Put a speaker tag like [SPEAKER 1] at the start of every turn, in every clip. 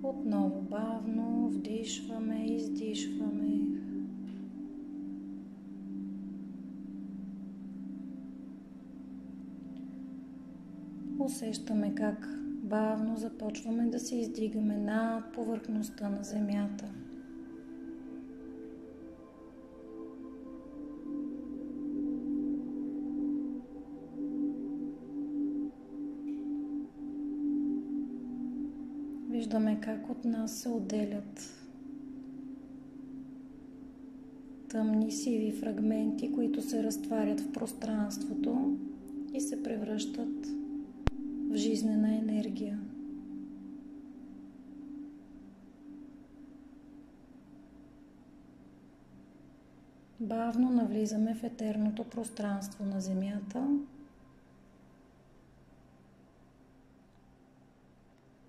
[SPEAKER 1] Отново бавно вдишваме и издишваме. Усещаме как бавно започваме да се издигаме над повърхността на земята. Виждаме как от нас се отделят тъмни сиви фрагменти, които се разтварят в пространството и се превръщат в жизнена енергия. Бавно навлизаме в етерното пространство на Земята.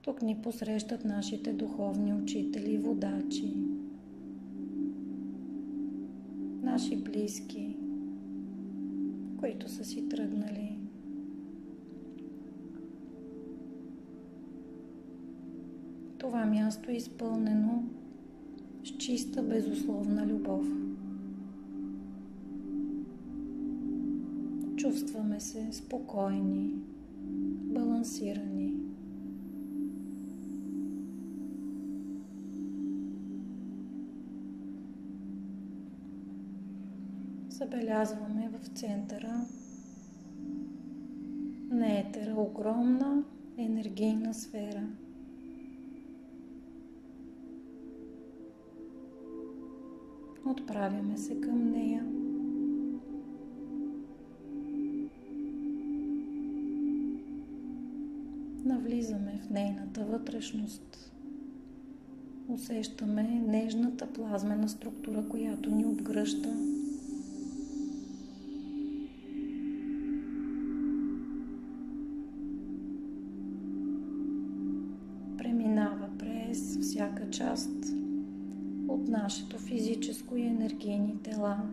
[SPEAKER 1] Тук ни посрещат нашите духовни учители и водачи, наши близки, които са си тръгнали. Това място е изпълнено с чиста, безусловна любов. Чувстваме се спокойни, балансирани. Забелязваме в центъра на етера огромна енергийна сфера. Отправяме се към нея. Навлизаме в нейната вътрешност. Усещаме нежната плазмена структура, която ни обгръща. Преминава през всяка част от нашето физическо и енергийни тела,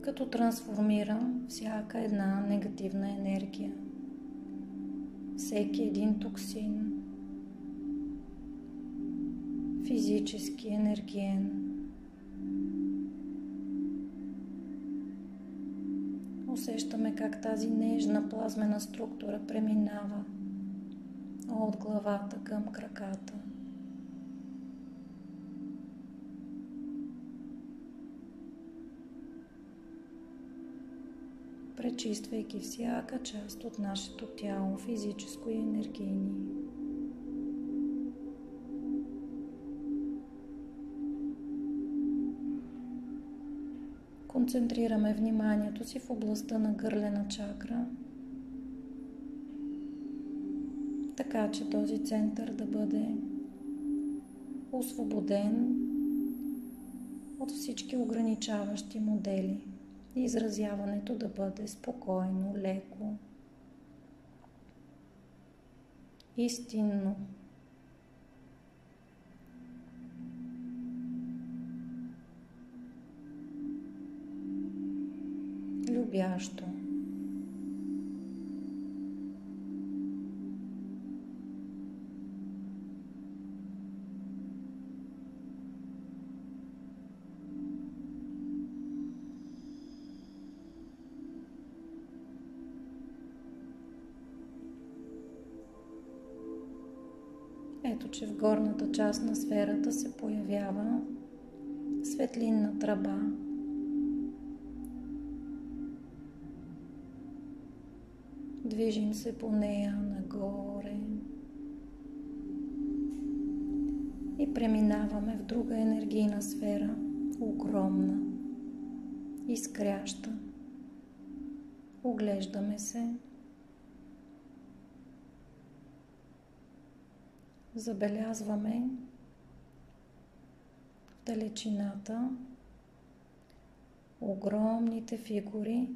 [SPEAKER 1] като трансформира всяка една негативна енергия, всеки един токсин, физически, енергиен. Усещаме как тази нежна плазмена структура преминава от главата към краката. Пречиствайки всяка част от нашето тяло, физическо и енергийни. Концентрираме вниманието си в областта на гърлена чакра, така че този център да бъде освободен от всички ограничаващи модели. Изразяването да бъде спокойно, леко, истинно. Любящо. Ето, че в горната част на сферата се появява светлинна тръба. Движим се по нея нагоре и преминаваме в друга енергийна сфера, огромна, изкряща. Оглеждаме се. Забелязваме в далечината огромните фигури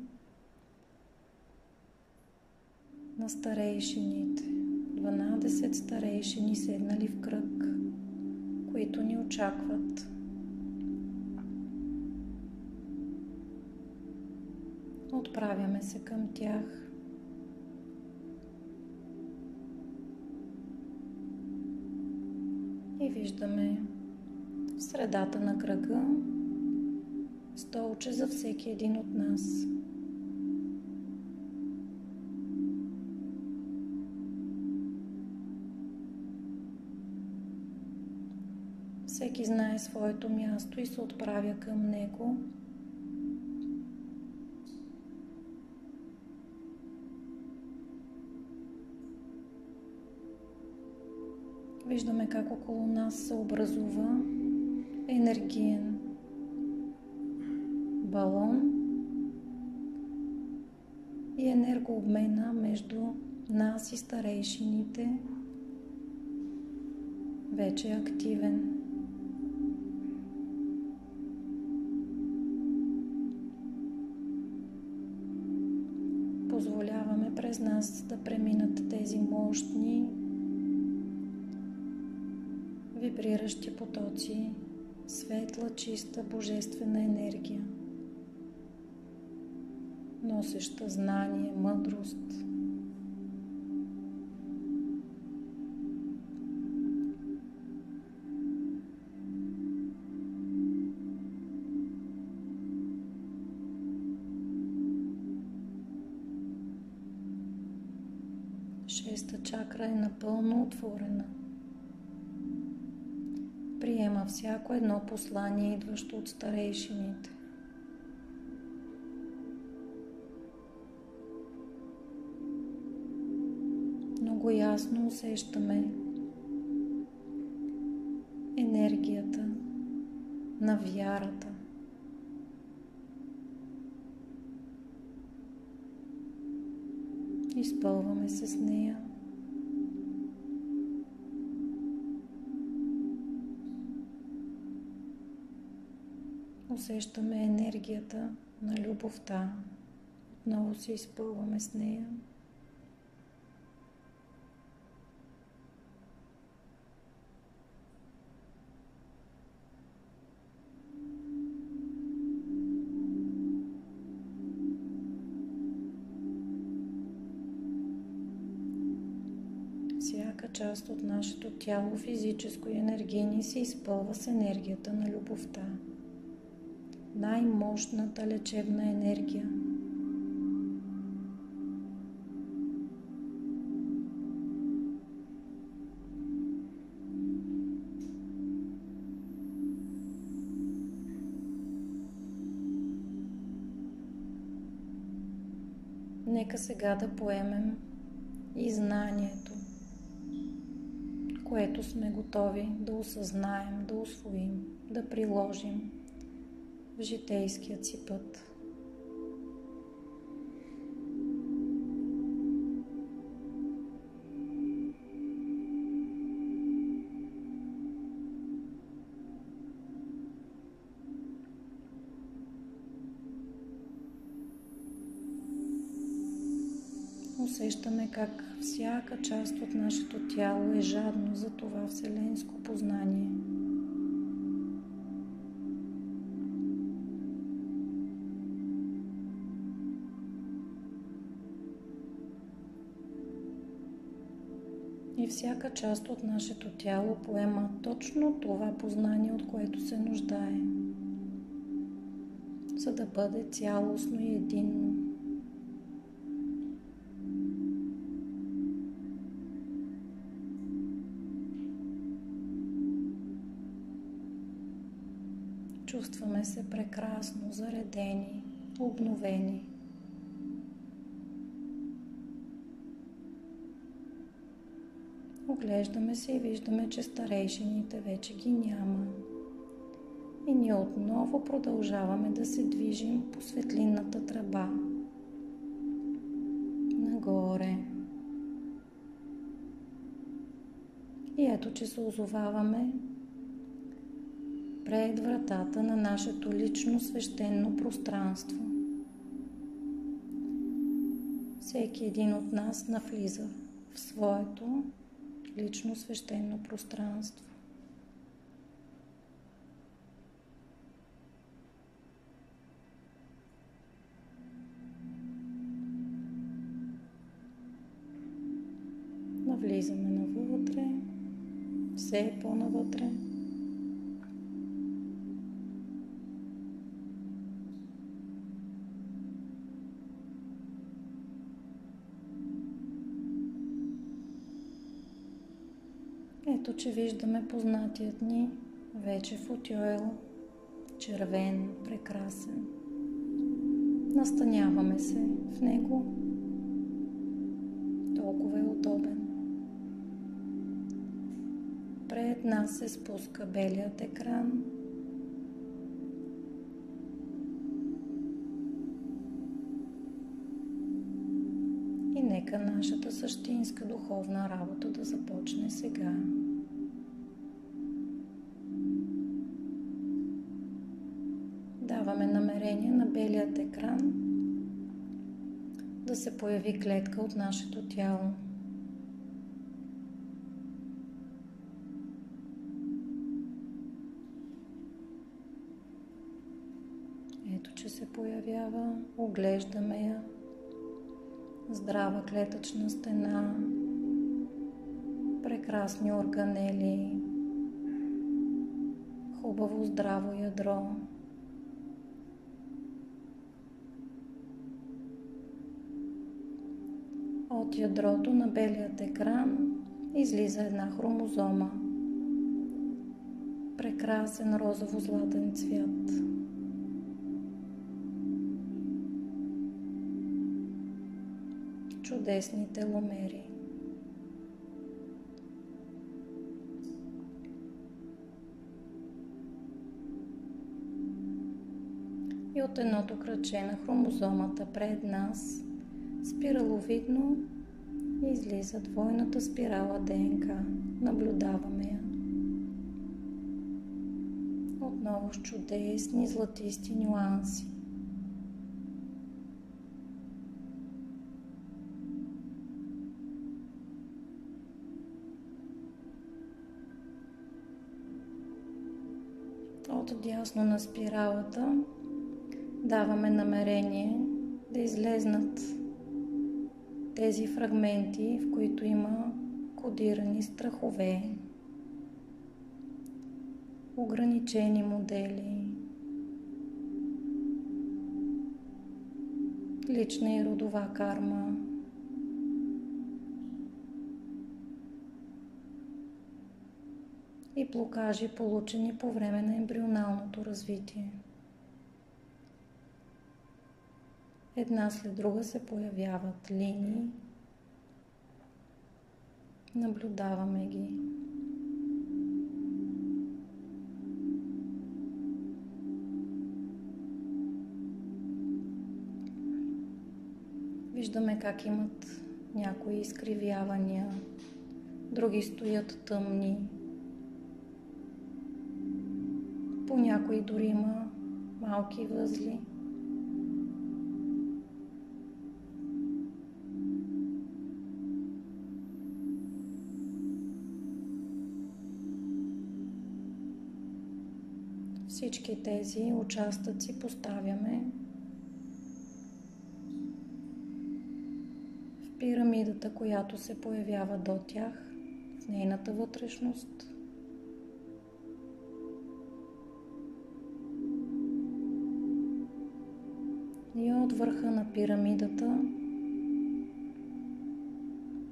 [SPEAKER 1] на старейшините. 12 старейшини седнали в кръг, които ни очакват. Отправяме се към тях. виждаме в средата на кръга столче за всеки един от нас. Всеки знае своето място и се отправя към него. Виждаме как около нас се образува енергиен балон и енергообмена между нас и старейшините вече е активен. Позволяваме през нас да преминат тези мощни вибриращи потоци, светла, чиста, божествена енергия, носеща знание, мъдрост. Шеста чакра е напълно отворена. Приема всяко едно послание, идващо от старейшините. Много ясно усещаме енергията на вярата. Изпълваме се с нея. Усещаме енергията на любовта. Отново се изпълваме с нея. Всяка част от нашето тяло, физическо и енергийно, се изпълва с енергията на любовта. Най-мощната лечебна енергия. Нека сега да поемем и знанието, което сме готови да осъзнаем, да усвоим, да приложим в житейският си път. Усещаме как всяка част от нашето тяло е жадно за това вселенско познание. И всяка част от нашето тяло поема точно това познание, от което се нуждае, за да бъде цялостно и единно. Чувстваме се прекрасно, заредени, обновени. Оглеждаме се и виждаме, че старейшините вече ги няма. И ние отново продължаваме да се движим по светлинната тръба. Нагоре. И ето, че се озоваваме пред вратата на нашето лично свещено пространство. Всеки един от нас навлиза в своето лично свещено пространство. Навлизаме навътре, в все по-навътре. Ето, че виждаме познатият ни вече футюел, червен, прекрасен. Настаняваме се в него. Толкова е удобен. Пред нас се спуска белият екран. И нека нашата същинска духовна работа да започне сега. Даваме намерение на белият екран да се появи клетка от нашето тяло. Ето, че се появява, оглеждаме я. Здрава клетъчна стена, прекрасни органели, хубаво здраво ядро. От ядрото на белият екран излиза една хромозома. Прекрасен розово-златен цвят. Чудесни теломери. И от едното кръче на хромозомата пред нас, спираловидно, излиза двойната спирала ДНК. Наблюдаваме я. Отново с чудесни златисти нюанси. От дясно на спиралата даваме намерение да излезнат тези фрагменти, в които има кодирани страхове, ограничени модели, лична и родова карма, и блокажи, получени по време на ембрионалното развитие. Една след друга се появяват линии. Наблюдаваме ги. Виждаме как имат някои изкривявания, други стоят тъмни. По някои дори има малки възли. Всички тези участъци поставяме в пирамидата, която се появява до тях, в нейната вътрешност. И от върха на пирамидата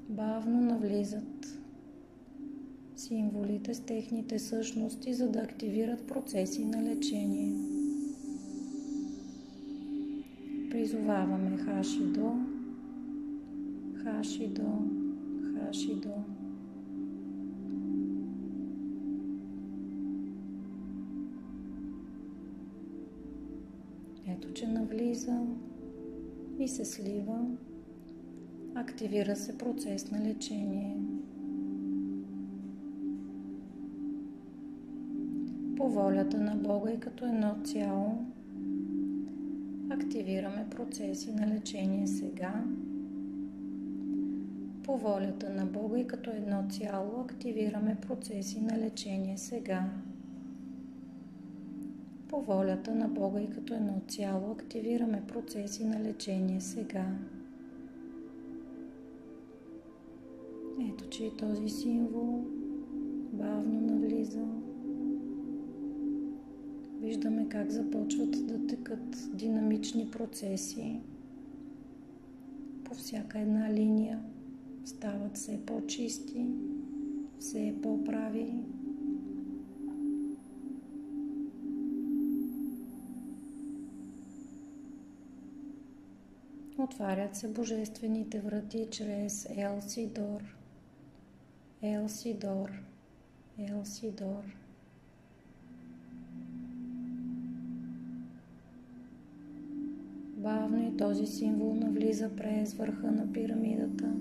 [SPEAKER 1] бавно навлизат символите с техните същности, за да активират процеси на лечение. Призоваваме Хашидо, Хашидо, Хашидо. Ето, че навлиза и се слива, активира се процес на лечение. По волята на Бога и като едно цяло активираме процеси на лечение сега. По волята на Бога и като едно цяло активираме процеси на лечение сега. По волята на Бога и като едно цяло активираме процеси на лечение сега. Ето, че и този символ бавно навлиза. Виждаме как започват да текат динамични процеси по всяка една линия. Стават все по-чисти, все по-прави. Отварят се божествените врати чрез Елсидор, Елсидор, Елсидор. Бавно и този символ навлиза през върха на пирамидата.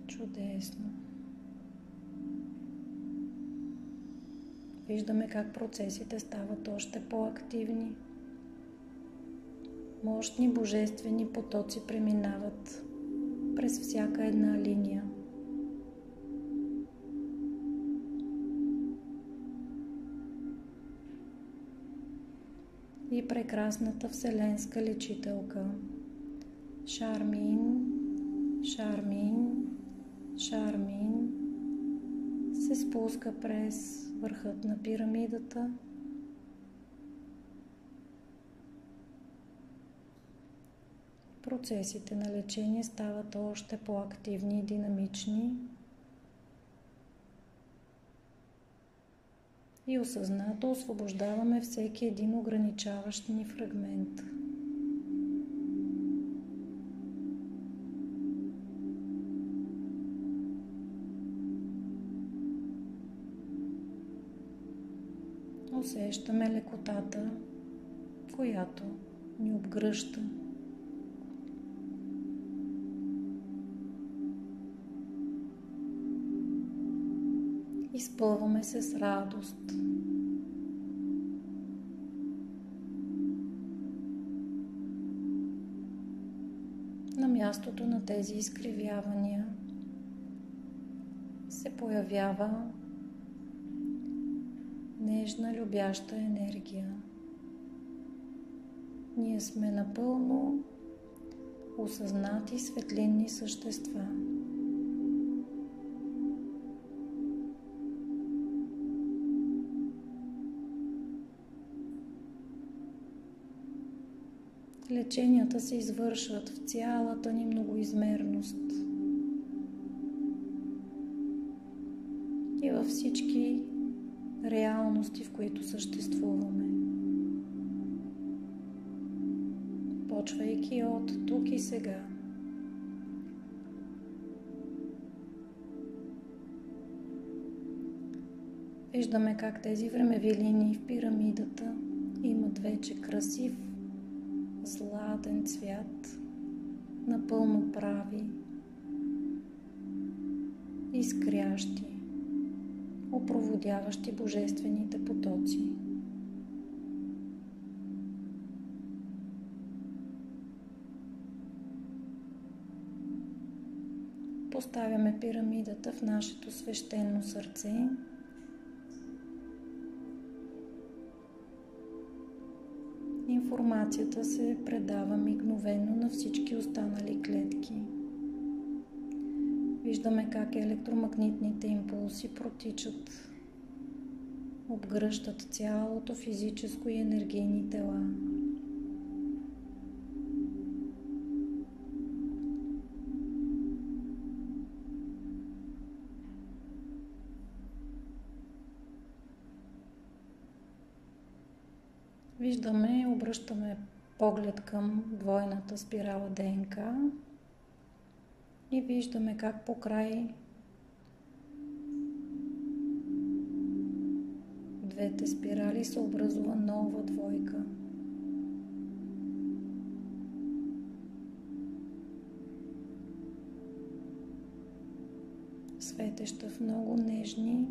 [SPEAKER 1] Чудесно. Виждаме как процесите стават още по-активни. Мощни божествени потоци преминават през всяка една линия. И прекрасната вселенска лечителка Шармин, Шармин, Шармин се спуска през върхът на пирамидата. Процесите на лечение стават още по-активни и динамични. И осъзнато освобождаваме всеки един ограничаващ ни фрагмент. Усещаме лекотата, която ни обгръща. Изпълваме се с радост. На мястото на тези изкривявания се появява нежна, любяща енергия. Ние сме напълно осъзнати светлинни същества. Леченията се извършват в цялата ни многоизмерност и във всички реалности, в които съществуваме. Почвайки от тук и сега. Виждаме как тези времеви линии в пирамидата имат вече красив златен цвят, напълно прави, изкрящи, опроводяващи божествените потоци. Поставяме пирамидата в нашето свещено сърце. Информацията се предава мигновено на всички останали клетки. Виждаме как електромагнитните импулси протичат, обгръщат цялото физическо и енергийни тела. Виждаме, обръщаме поглед към двойната спирала ДНК и виждаме как по край двете спирали се образува нова двойка. Светеща в много нежни,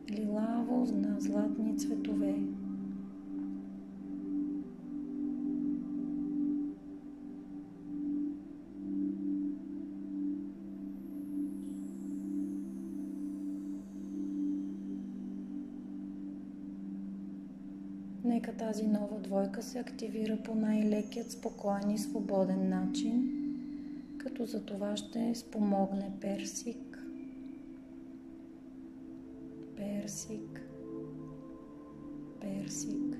[SPEAKER 1] лилаво-златни цветове. Нека тази нова двойка се активира по най-лекият, спокоен и свободен начин, като за това ще спомогне Персик. Персик. Персик.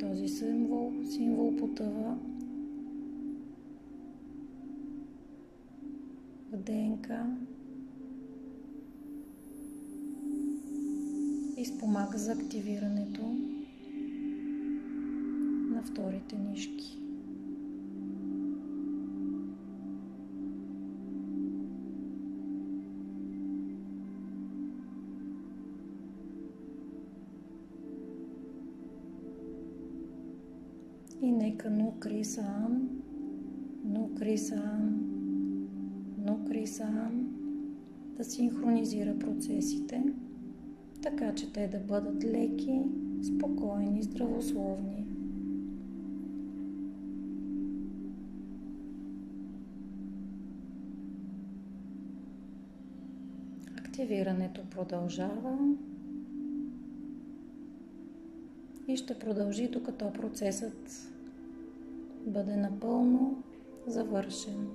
[SPEAKER 1] Този символ потъва в ДНК и спомага за активирането на вторите нишки. И нека Нукрисаан да синхронизира процесите, така че те да бъдат леки, спокойни, здравословни. Активирането продължава и ще продължи, докато процесът бъде напълно завършен.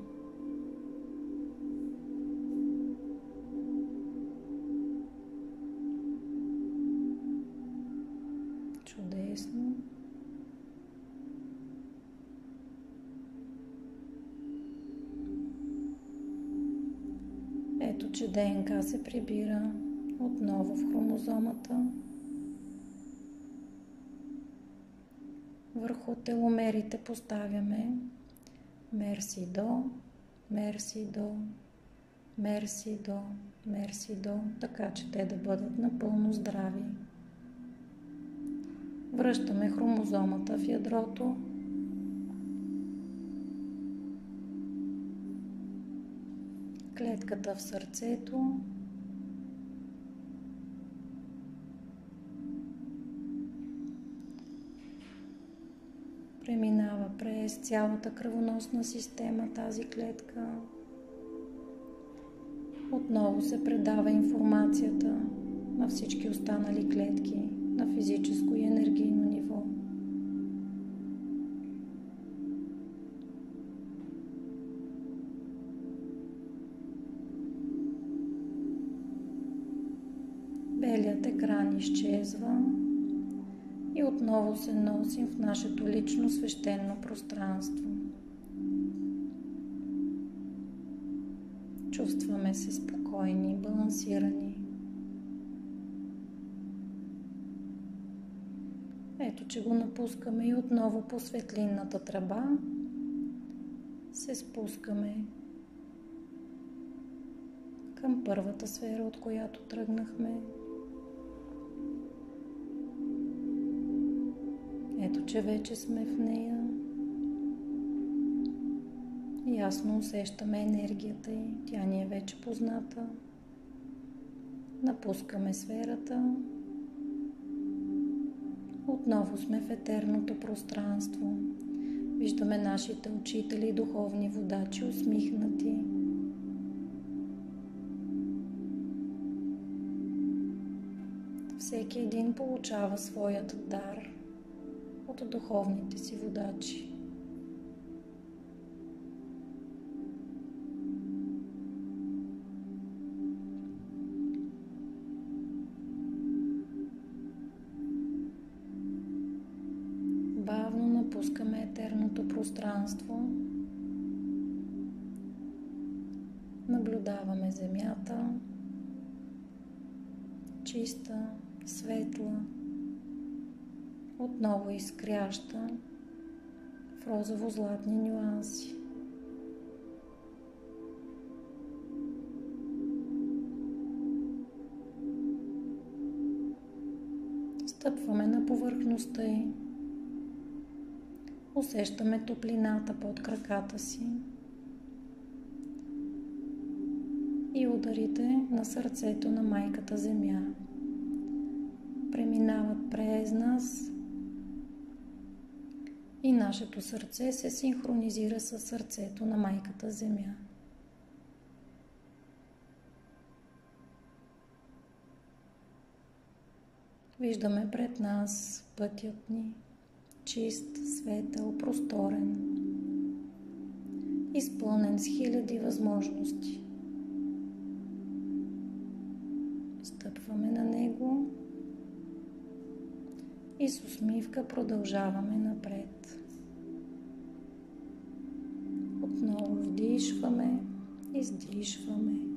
[SPEAKER 1] Чудесно. Ето, че ДНК се прибира отново в хромозомата. Върху теломерите поставяме мерси до, така че те да бъдат напълно здрави. Връщаме хромозомата в ядрото. Клетката в сърцето. Преминава през цялата кръвоносна система тази клетка. Отново се предава информацията на всички останали клетки на физическо и енергийно ниво. Белият екран изчезва и отново се носим в нашето лично свещено пространство. Чувстваме се спокойни, балансирани. Ето, че го напускаме и отново по светлинната тръба се спускаме към първата сфера, от която тръгнахме. Ето, че вече сме в нея. Ясно усещаме енергията й. Тя ни е вече позната. Напускаме сферата. Отново сме в етерното пространство. Виждаме нашите учители и духовни водачи усмихнати. Всеки един получава своят дар от духовните си водачи. Бавно напускаме етерното пространство. Наблюдаваме Земята, чиста, светла, отново изкряща в розово-златни нюанси. Стъпваме на повърхността й. Усещаме топлината под краката си и ударите на сърцето на Майката Земя преминават през нас и нашето сърце се синхронизира с сърцето на Майката Земя. Виждаме пред нас пътят ни, чист, светъл, просторен, изпълнен с хиляди възможности. Стъпваме на него и с усмивка продължаваме напред. Отново вдишваме, издишваме.